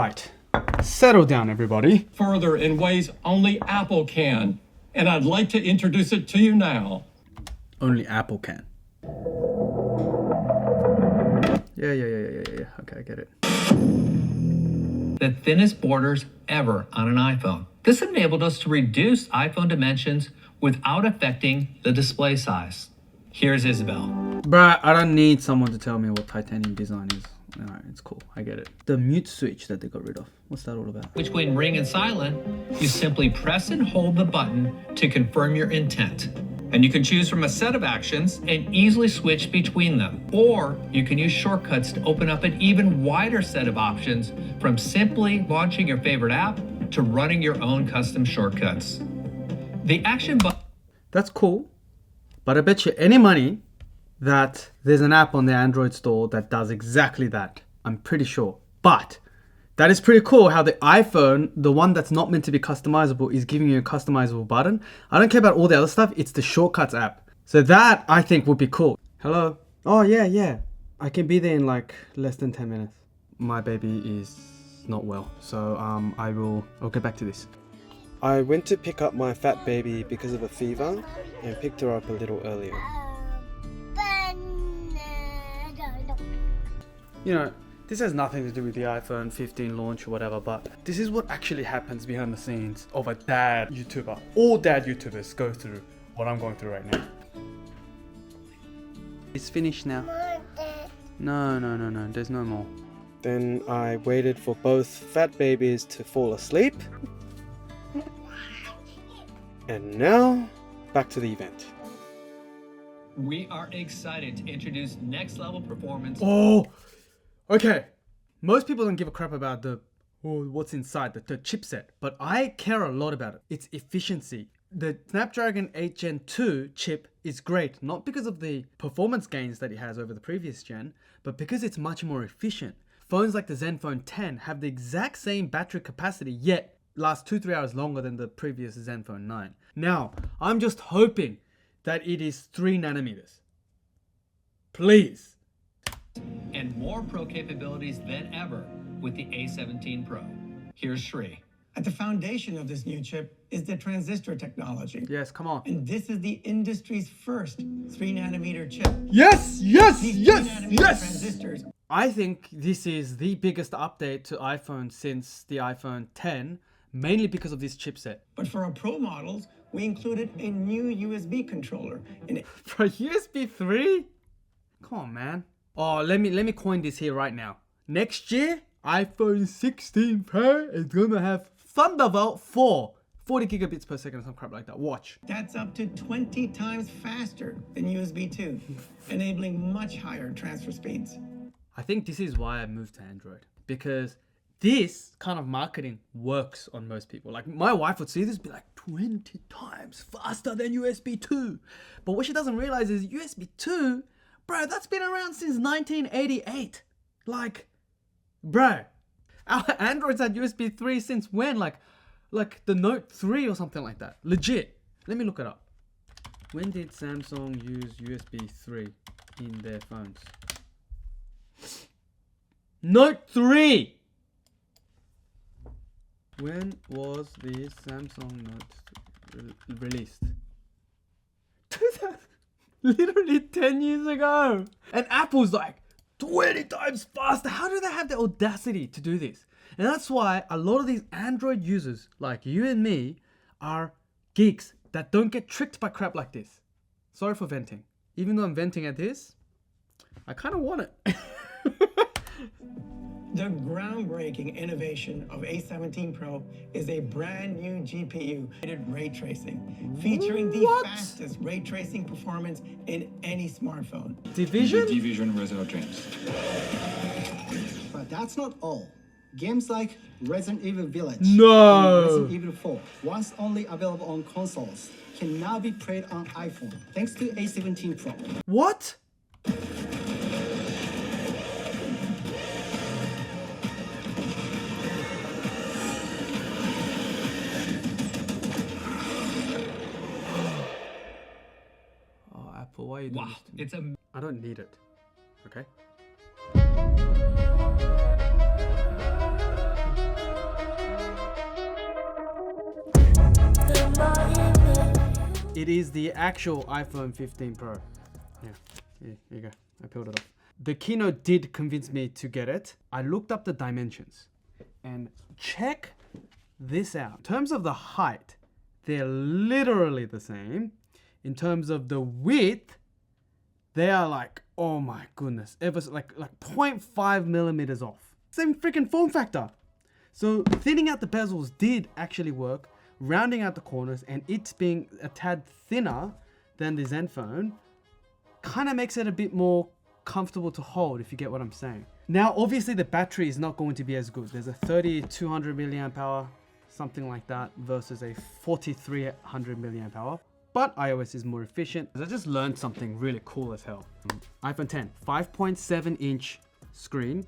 right, settle down everybody. Further in ways only Apple can, and I'd like to introduce it to you now. Only Apple can. Yeah. Okay, I get it. The thinnest borders ever on an iPhone. This enabled us to reduce iPhone dimensions without affecting the display size. Here's Isabel. Bruh, I don't need someone to tell me what titanium design is. Alright, it's cool. I get it. The mute switch that they got rid of. What's that all about? Between ring and silent, you simply press and hold the button to confirm your intent. And you can choose from a set of actions and easily switch between them. Or you can use shortcuts to open up an even wider set of options, from simply launching your favorite app to running your own custom shortcuts. The action button. That's cool. But I bet you any money that there's an app on the Android store that does exactly that. I'm pretty sure. But that is pretty cool how the iPhone, the one that's not meant to be customizable, is giving you a customizable button. I don't care about all the other stuff. It's the Shortcuts app. So that, I think, would be cool. Hello? Oh, yeah. I can be there in like less than 10 minutes. My baby is not well. So I'll get back to this. I went to pick up my fat baby because of a fever and picked her up a little earlier. You know, this has nothing to do with the iPhone 15 launch or whatever, but this is what actually happens behind the scenes of a dad YouTuber. All dad YouTubers go through what I'm going through right now. It's finished now. No, there's no more. Then I waited for both fat babies to fall asleep. And now, back to the event. We are excited to introduce next level performance. Oh, okay. Most people don't give a crap about what's inside the chipset, but I care a lot about it. It's efficiency. The Snapdragon 8 Gen 2 chip is great, not because of the performance gains that it has over the previous gen, but because it's much more efficient. Phones like the Zenfone 10 have the exact same battery capacity, yet last 2-3 hours longer than the previous Zenfone 9. Now, I'm just hoping that it is 3 nanometers. Please. And more Pro capabilities than ever with the A17 Pro. Here's Shri. At the foundation of this new chip is the transistor technology. Yes, come on. And this is the industry's first 3-nanometer chip. Yes! These 3-nanometer transistors. I think this is the biggest update to iPhone since the iPhone 10, mainly because of this chipset. But for our Pro models, we included a new USB controller. For USB 3? Come on, man. Oh, let me coin this here right now. Next year, iPhone 16 Pro is gonna have Thunderbolt 4. 40 gigabits per second or some crap like that. Watch. That's up to 20 times faster than USB 2, enabling much higher transfer speeds. I think this is why I moved to Android, because this kind of marketing works on most people. Like, my wife would see this and be like, 20 times faster than USB 2. But what she doesn't realize is USB 2, bro, that's been around since 1988. Like, bro, our Androids had USB 3 since when? Like the Note 3 or something like that. Legit. Let me look it up. When did Samsung use USB 3 in their phones? Note 3! When was the Samsung Note released? Literally 10 years ago. And Apple's like 20 times faster. How do they have the audacity to do this? And that's why a lot of these Android users, like you and me, are geeks that don't get tricked by crap like this. Sorry for venting. Even though I'm venting at this, I kind of want it. The groundbreaking innovation of A17 Pro is a brand new GPU ray tracing, featuring the fastest ray tracing performance in any smartphone. Division? Division result games. But that's not all. Games like Resident Evil Village No. and Resident Evil 4, once only available on consoles, can now be played on iPhone thanks to A17 Pro. What? Apple, why are you doing this to me? I don't need it. Okay? It is the actual iPhone 15 Pro. Yeah, here you go. I peeled it off. The keynote did convince me to get it. I looked up the dimensions and check this out. In terms of the height, they're literally the same. In terms of the width, they are like, oh my goodness, like 0.5 millimeters off. Same freaking form factor. So thinning out the bezels did actually work, rounding out the corners, and it's being a tad thinner than the Zenfone kind of makes it a bit more comfortable to hold, if you get what I'm saying. Now, obviously the battery is not going to be as good. There's a 3200 milliamp hour, something like that, versus a 4300 milliamp hour. But iOS is more efficient. I just learned something really cool as hell. iPhone 10, 5.7 inch screen,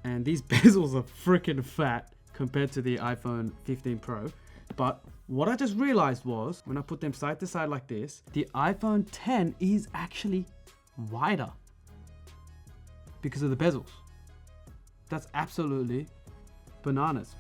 and these bezels are freaking fat compared to the iPhone 15 Pro. But what I just realized was, when I put them side to side like this, the iPhone 10 is actually wider because of the bezels. That's absolutely bananas.